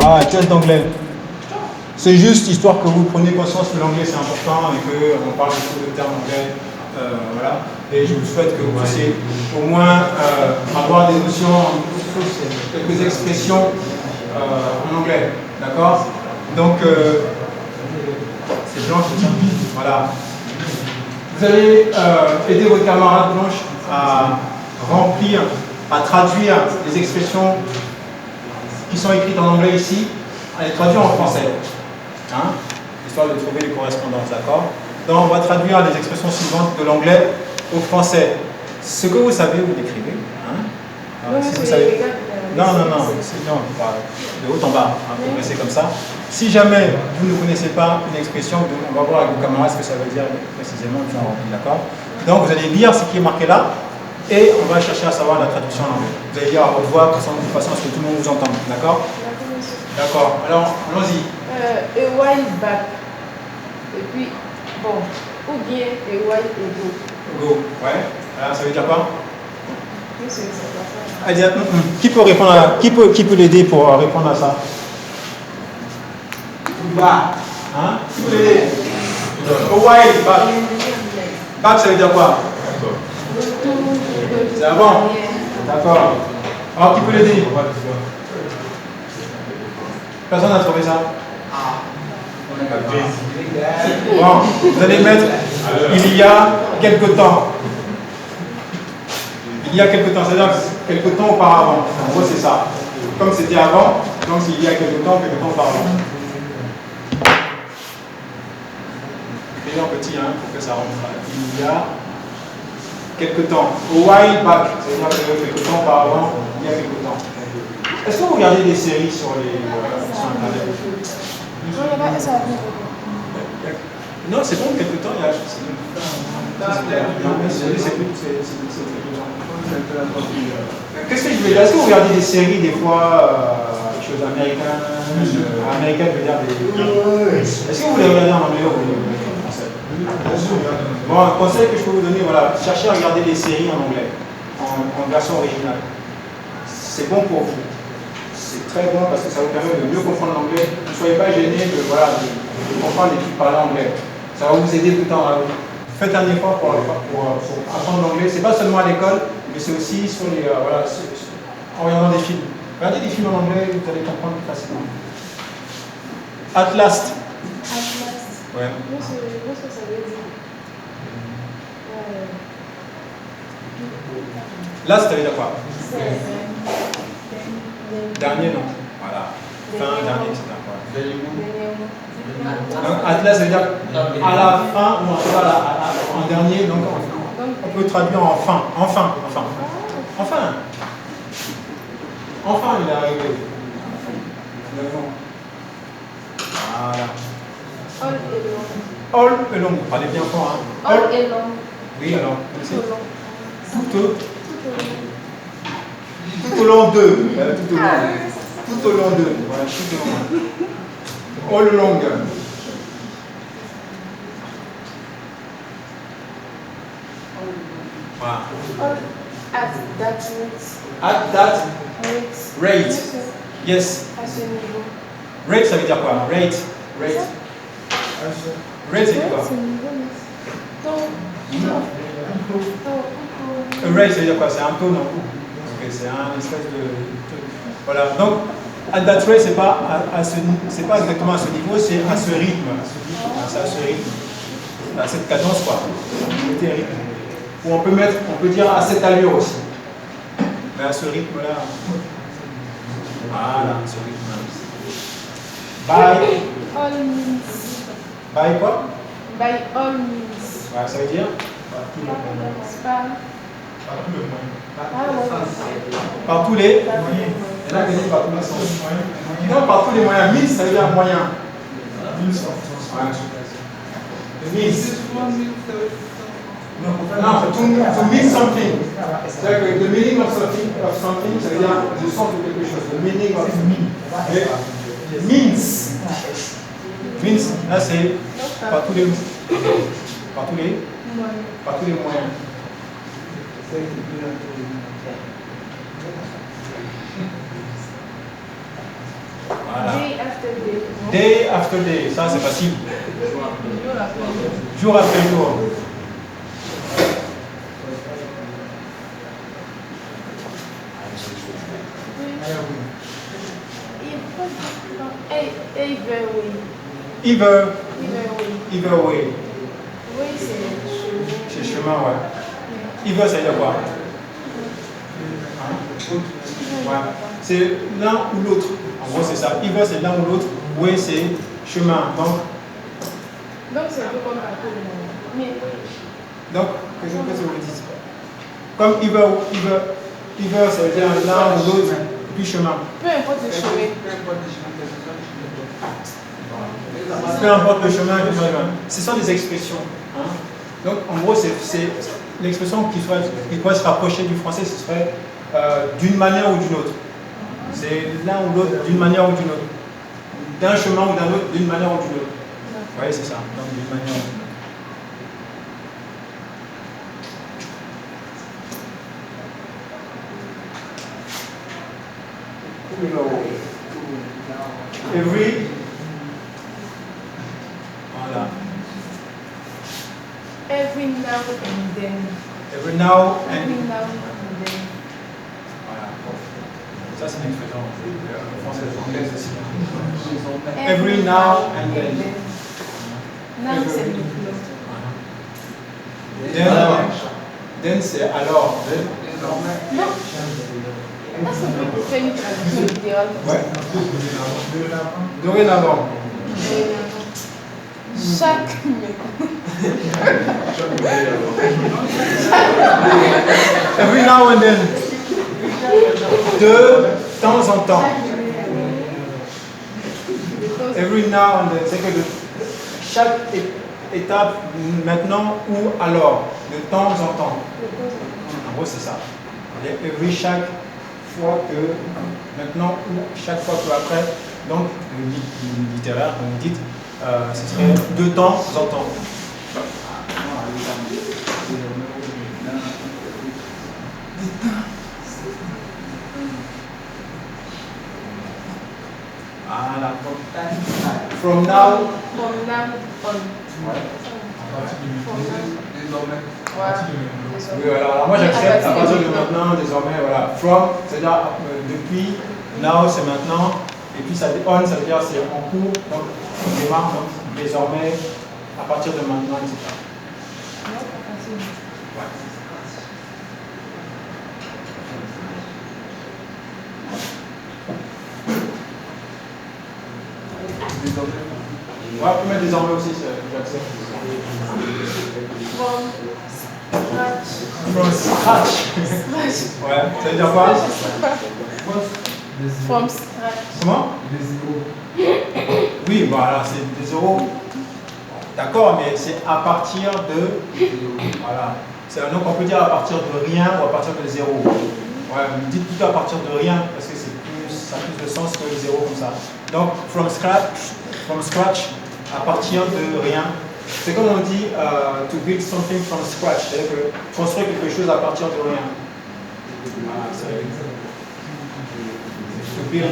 Ah, test d'anglais. C'est juste histoire que vous preniez conscience que l'anglais c'est important et qu'on parle beaucoup de termes anglais. Voilà. Et je vous souhaite que vous puissiez au moins avoir des notions, quelques expressions en anglais. D'accord? Donc, c'est Blanche, c'est ça? Voilà. Vous allez aider votre camarade Blanche à remplir, à traduire les expressions qui sont écrites en anglais ici, à les traduire en français. Hein, histoire de trouver les correspondances, d'accord? Donc on va traduire les expressions suivantes de l'anglais au français. Ce que vous savez, vous l'écrivez. Hein? Si vous savez... Non, de haut en bas, hein, progressez comme ça. Si jamais vous ne connaissez pas une expression, on va voir avec vos camarades ce que ça veut dire précisément, puis on remplit, d'accord? Donc vous allez lire ce qui est marqué là, et on va chercher à savoir la traduction en anglais. Vous allez lire à haute voix, de façon à ce que tout le monde vous entende, d'accord? D'accord, alors allons-y. A while back. Et puis, bon, ou bien a while ago. Go, ouais. Alors, ça veut dire quoi? Oui, c'est ça. Qui peut répondre à qui peut l'aider pour répondre à ça? Hein? Qui peut l'aider? A while back. Back, ça veut dire quoi? C'est avant. D'accord. Alors, qui peut l'aider? Personne n'a trouvé ça? Bon, vous allez mettre il y a quelque temps. Il y a quelque temps, c'est-à-dire quelque temps auparavant. En gros, c'est ça. Comme c'était avant, donc il y a quelque temps auparavant. Écrivez en petit, hein, pour que ça rentre. Il y a quelque temps. A while back, c'est-à-dire quelque temps auparavant, il y a quelque temps. Est-ce que vous regardez des séries sur Internet? Non, c'est bon, quelque temps, il y a. Qu'est-ce que je veux dire? Est-ce que vous regardez des séries, des fois, choses américaines, américaines, je veux dire, est-ce que vous les regardez en anglais ou en français? Bon, un conseil que je peux vous donner, voilà, cherchez à regarder des séries en anglais, en version originale. C'est bon pour vous. C'est très bon parce que ça vous permet de mieux comprendre l'anglais. Ne soyez pas gênés de comprendre et de parler anglais. Ça va vous aider tout le temps. Faites un effort pour apprendre l'anglais. C'est pas seulement à l'école, mais c'est aussi sur les, en regardant des films. Regardez des films en anglais, vous allez comprendre plus facilement. At last. At last. Ouais. Moi, ce que ça veut dire. Last, ça veut dire quoi? Dernier, non. Voilà. Fin, dernier, etc. Donc, atlas, ça veut dire à la fin, ou en tout cas en dernier, donc on peut traduire en fin. Enfin, il est arrivé. Voilà. All along. Parlez bien fort, hein. All along. Oui, alors. Tout au long d'eux. Tout au long d'eux. Voilà, tout au long. All along. Voilà. At that rate. At that rate. Yes. À ce niveau. Rate, ça veut dire quoi? Rate. Rate, c'est quoi? Rate, ça veut dire quoi? C'est un taux, non? Ok, c'est un espèce de. Voilà. Donc, at that rate, c'est pas exactement à ce niveau, c'est à ce rythme. C'est à ce rythme. À cette cadence, quoi. Mettez rythme. Ou on peut dire à cette allure aussi. Mais à ce rythme-là. Voilà, à ce rythme-là. By all means. By quoi? By all means. Ouais, ça veut dire? Par tous les moyens. Il y en a qui disent par tous les sens. Non, par tous les moyens. Means, ça veut dire moyen. Means. Non, to mean something. C'est-à-dire que the meaning of something, ça veut dire le sens de quelque chose. The meaning of means. Means, là c'est par tous les moyens. Voilà. Day after day, ça c'est facile. Jour après jour. Jour après jour. Either way. Either, Either way. either way. Oui, c'est C'est chemin, ouais. Either, ça veut dire quoi? Ouais. C'est l'un ou l'autre. En gros, c'est ça. Either, c'est l'un ou l'autre. Way, c'est chemin. Donc c'est un peu comme un peu mais donc, qu'est-ce que vous dites? Comme either, ça veut dire l'un ou l'autre, puis chemin. peu importe le chemin. Peu importe le chemin, ce sont des expressions. Hein? Donc, en gros, c'est l'expression qui pourrait se rapprocher du français, ce serait d'une manière ou d'une autre. C'est l'un ou l'autre d'une manière ou d'une autre. D'un chemin ou d'un autre, d'une manière ou d'une autre. Vous voyez, c'est ça. Donc, d'une manière ou d'une autre. Every. Voilà. Every now and then. Every now and Every now and then. voilà. Ça, c'est une expression française, anglaise aussi. Every now and then. Now, c'est le Then, c'est alors. Non. Est-ce qu'on peut faire une traduction littérale? Ouais. Dorénavant. Chaque Every now and then. De temps en temps. Every now and then. C'est que chaque étape, maintenant ou alors, de temps en temps. En gros, c'est ça. Every, chaque fois que, maintenant ou chaque fois que après. Donc, le littéraire, comme vous dites, ce serait de temps en temps. Voilà. From now. From now on. Oui, alors moi j'accepte à partir de maintenant, désormais, voilà. From, c'est-à-dire depuis, now c'est maintenant, et puis ça on, ça veut dire c'est en cours, donc on démarre, donc désormais, à partir de maintenant, etc. Ouais. Ouais, on peut mettre désormais aussi, j'accepte. From scratch. Ouais, ça veut dire quoi? From scratch. Comment? Oui, voilà, c'est des zéros. D'accord, mais c'est à partir de. Voilà. Donc on peut dire à partir de rien ou à partir de zéro. Ouais, vous dites plutôt à partir de rien parce que ça a plus de sens que le zéro comme ça. Donc, from scratch, à partir de rien. C'est comme on dit to build something from scratch, c'est-à-dire que construire quelque chose à partir de rien. Voilà, to build.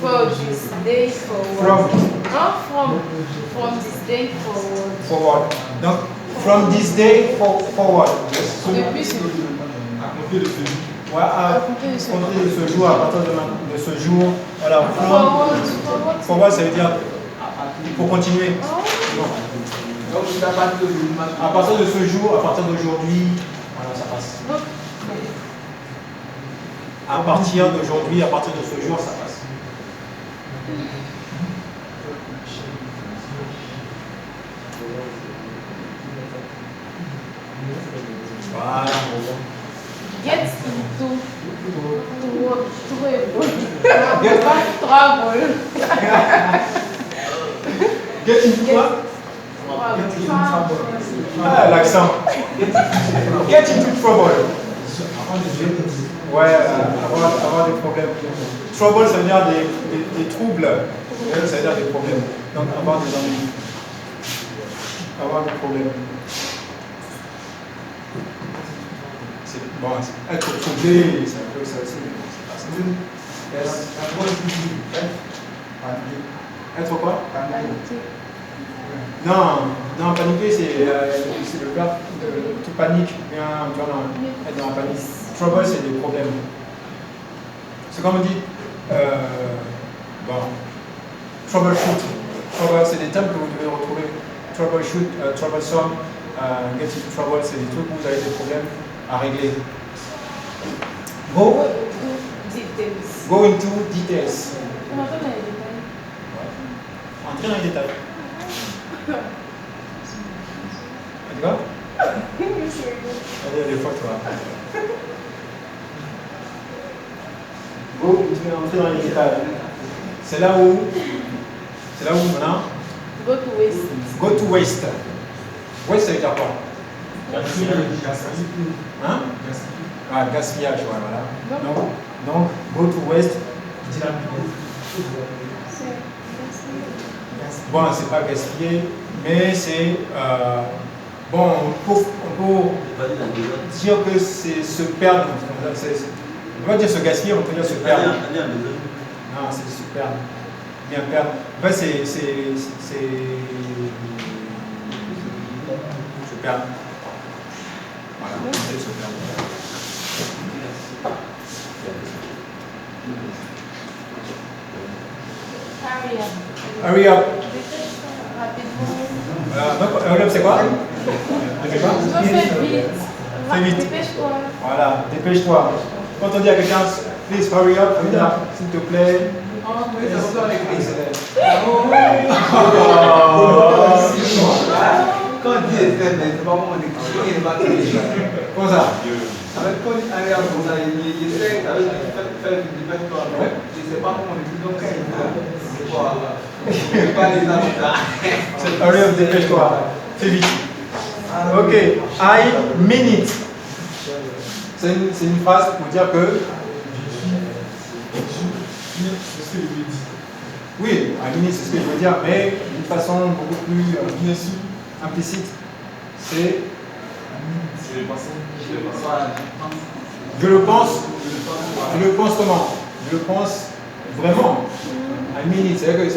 For this day forward. From this day forward. Forward. Donc, from this day forward. Depuis ce jour. Ouais, à compter de ce jour, à partir de ce jour. Voilà, forward, ça veut dire pour continuer. Donc, à partir de ce jour, à partir d'aujourd'hui, voilà, ça passe. À partir d'aujourd'hui, à partir de ce jour, ça passe. Voilà. Get into trouble. Get into quoi? Ah, l'accent. Get into trouble. Ouais, avoir des problèmes. Trouble, ça veut dire des troubles. Ça veut dire des problèmes. Donc, avoir des ennuis. Avoir des problèmes. Bon, être troublé, c'est un peu ça aussi. Yes. Être quoi? Paniqué. Non, paniquer, c'est le verbe tu paniques, bien, tu vois, être dans la panique. Trouble, c'est des problèmes. C'est comme on dit, bon, troubleshoot. Trouble, c'est des termes que vous devez retrouver. Troubleshoot, troublesome, get into trouble, c'est des trucs où vous avez des problèmes à régler. Go into details. On entend dans les détails. Entrer dans les détails. Tu vois? Allez, des fois, toi. Go, tu vas entrer dans les détails. C'est là où maintenant. Go to waste. Go to waste. Waste, ça veut dire quoi? Hein? Ah, gaspillage, voilà. Donc, go to waste. Bon, c'est pas gaspiller, mais c'est. Bon, on peut dire que c'est se perdre. On ne peut pas dire se gaspiller, on peut dire se perdre. Non, c'est se perdre. Bien perdre. En fait, c'est se perdre. Voilà, c'est se perdre. Hurry up. Hurry up, c'est quoi? C'est quoi? Fais vite. Dépêche-toi. Voilà, dépêche-toi. Quand on dit à quelqu'un, please hurry up, s'il te plaît. Quand on dit c'est pas bon, il n'est pas Comment ça? Avec quand il arrive comme ça, il essaie de faire du dépêche-toi. Je ne sais pas comment on dit, donc c'est quoi? Pas les avocats. C'est hurry up, dépêche-toi. Fais vite. Ok, I mean it. C'est une phrase pour dire que. Oui, I mean it, c'est ce que je veux dire, mais d'une façon beaucoup plus implicite. C'est. Je le pense comment? Je le pense vraiment. I mean it, c'est-à-dire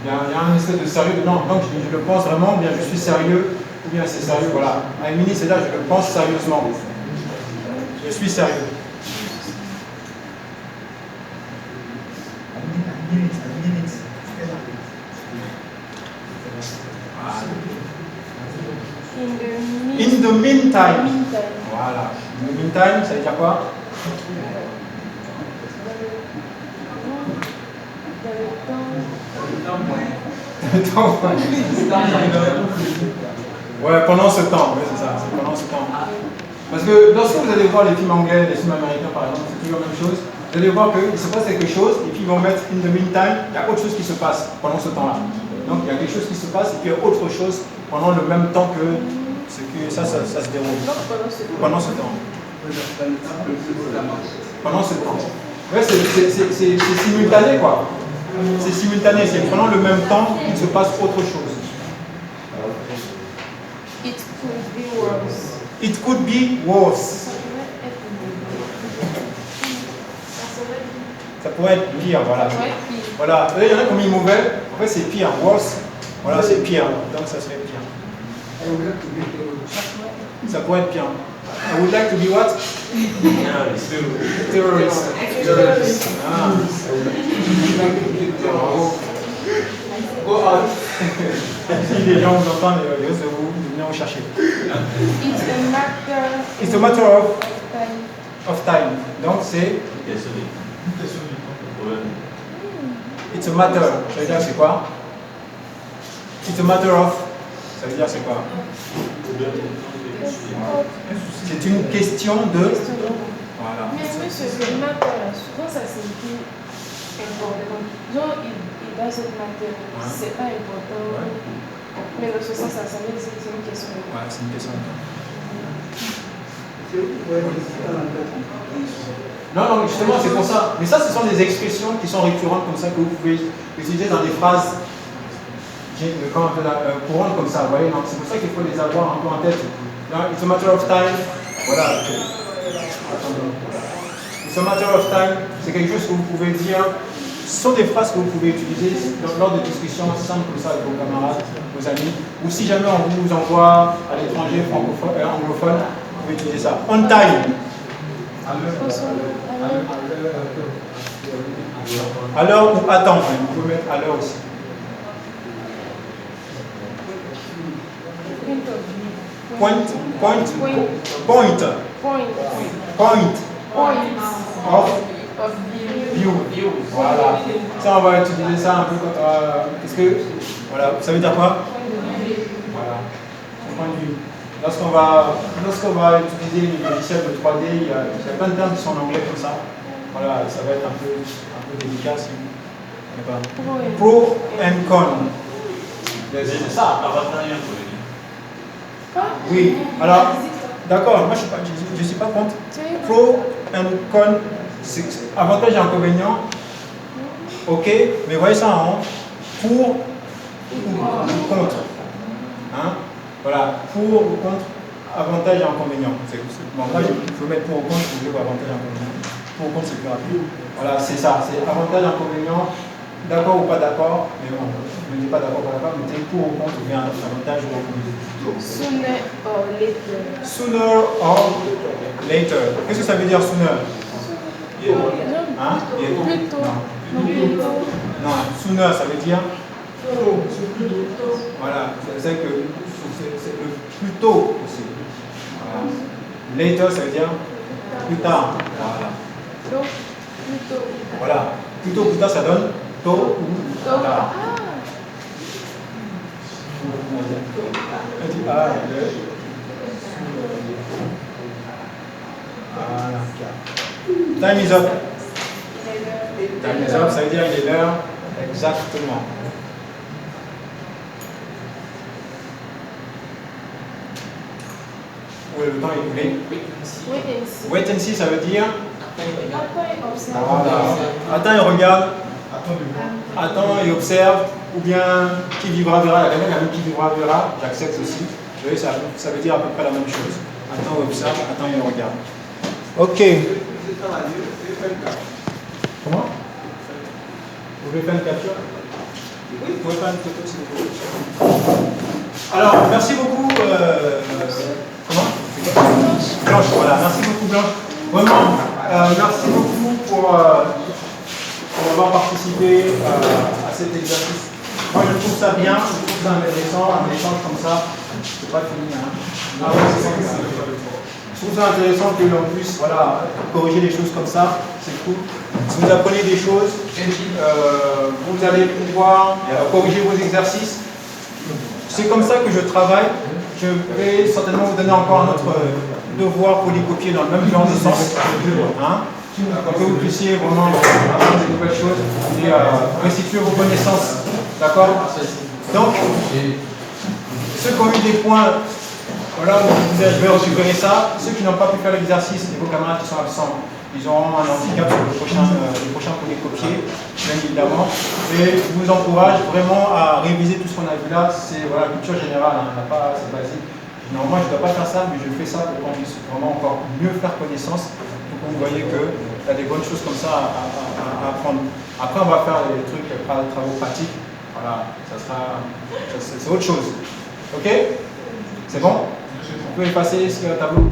il y a un espèce de sérieux dedans. Donc je le pense vraiment, ou bien je suis sérieux, ou bien c'est sérieux, voilà. I mean it, c'est là, je le pense sérieusement. Je suis sérieux. In the meantime. Voilà. In the meantime, ça veut dire quoi? Ouais, pendant ce temps, oui, c'est ça, c'est pendant ce temps. Parce que lorsque vous allez voir les films anglais, les films américains par exemple, c'est toujours la même chose. Vous allez voir qu'il se passe quelque chose et puis ils vont mettre in the meantime, il y a autre chose qui se passe pendant ce temps-là. Donc il y a quelque chose qui se passe et puis il y a autre chose pendant le même temps que ce que ça se déroule. Pendant ce temps. Pendant ce temps. Ouais, c'est simultané quoi. C'est simultané, c'est pendant le même temps qu'il se passe autre chose. It could be worse. It could be worse. Ça pourrait être pire, voilà. Voilà, il y en a qui ont mis mauvais, en fait c'est pire, worse. Voilà, c'est pire, donc ça serait pire. Ça pourrait être pire. I would like to be what? Terrorist. Ah. Go out. Si les gens vous entendent, ils risquent de venir vous chercher. It's a matter of time. Donc c'est. It's a matter. Ça veut dire c'est quoi? It's a matter of. Ça veut dire c'est quoi? C'est une question de. Voilà. Mais monsieur, le matter, souvent ça signifie important. Genre, il doesn't matter. C'est pas important. Mais dans ce sens, ça veut dire que c'est une question de. Ouais, c'est une question de. Non, justement, c'est pour ça. Mais ça, ce sont des expressions qui sont récurrentes comme ça que vous pouvez utiliser dans des phrases courantes comme ça. Vous voyez, c'est pour ça qu'il faut les avoir un peu en tête. It's a matter of time. Voilà. It's a matter of time. C'est quelque chose que vous pouvez dire Ce sont des phrases que vous pouvez utiliser lors de discussions simples comme ça avec vos camarades, vos amis, ou si jamais on vous envoie à l'étranger anglophone, vous pouvez utiliser ça. On time. À l'heure ou à temps, vous pouvez mettre à l'heure aussi. Point of view. Voilà. Ça, on va utiliser ça un peu quand parce que, voilà, ça veut dire quoi? Voilà. Son point de vue. Lorsqu'on va utiliser les logiciels de 3D, il y a plein de termes qui sont en anglais comme ça. Voilà, ça va être un peu délicat si vous ne connaissez pas. Pro and con. C'est ça, avantage et inconvénient. Oui, alors, d'accord, moi je ne suis pas contre. Pro and con, c'est avantage et inconvénient. Ok, mais voyez ça en pour ou contre. Hein? Voilà, pour ou contre, avantage et inconvénient. Bon, moi je peux mettre pour ou contre, je veux avantage et inconvénient. Pour ou contre, c'est plus rapide. Voilà, c'est ça, c'est avantage et inconvénient. D'accord ou pas d'accord, mais bon, je ne dis pas d'accord ou pas d'accord, mais c'est pour ou contre, ou bien avantage ou inconvénient. Sooner or later. Sooner or later. Qu'est-ce que ça veut dire sooner? Hein? Plutôt. Non, sooner, ça veut dire voilà, c'est que c'est le plus tôt aussi. Voilà. Later, ça veut dire plus tard. Voilà. Donc, plutôt. Voilà. Plutôt plus tard, ça donne tôt ou tard. Voilà. Time is up. Time is up, ça veut dire il est l'heure exactement. Oui, le temps est écoulé. Wait and see, ça veut dire voilà. Attends et regarde. Attends et observe. Ou bien qui vivra verra. Il y a quelqu'un qui vivra verra. J'accepte aussi. Vous voyez, ça veut dire à peu près la même chose. Attends et observe. Attends et regarde. Ok. Comment? Vous voulez faire une capture? Oui, vous pouvez faire une photo si vous voulez. Alors, merci beaucoup. Comment? Blanche, voilà. Merci beaucoup, Blanche. Vraiment, merci beaucoup pour avoir participé à cet exercice. Moi, je trouve ça bien, je trouve ça intéressant, un échange comme ça. C'est pas fini, hein. Ah ouais, c'est ça. Je trouve ça intéressant que l'on puisse corriger les choses comme ça, c'est cool. Si vous apprenez des choses, vous allez pouvoir corriger vos exercices. C'est comme ça que je travaille. Je vais certainement vous donner encore un autre devoir pour les copier dans le même genre de sens. Hein, pour que vous puissiez vraiment apprendre de nouvelles choses et restituer vos connaissances. D'accord? Donc, ceux qui ont eu des points, voilà, je vais récupérer ça. Ceux qui n'ont pas pu faire l'exercice, et vos camarades qui sont absents, ils auront un handicap sur le prochain pour les copier, bien évidemment. Et je vous encourage vraiment à réviser tout ce qu'on a vu là. C'est la culture générale, hein, c'est basique. Normalement, je ne dois pas faire ça, mais je fais ça pour qu'on puisse vraiment encore mieux faire connaissance. Donc, vous voyez qu'il y a des bonnes choses comme ça à apprendre. Après, on va faire des trucs, des travaux pratiques. Voilà, c'est autre chose. Ok? C'est bon? Vous pouvez passer ce tableau.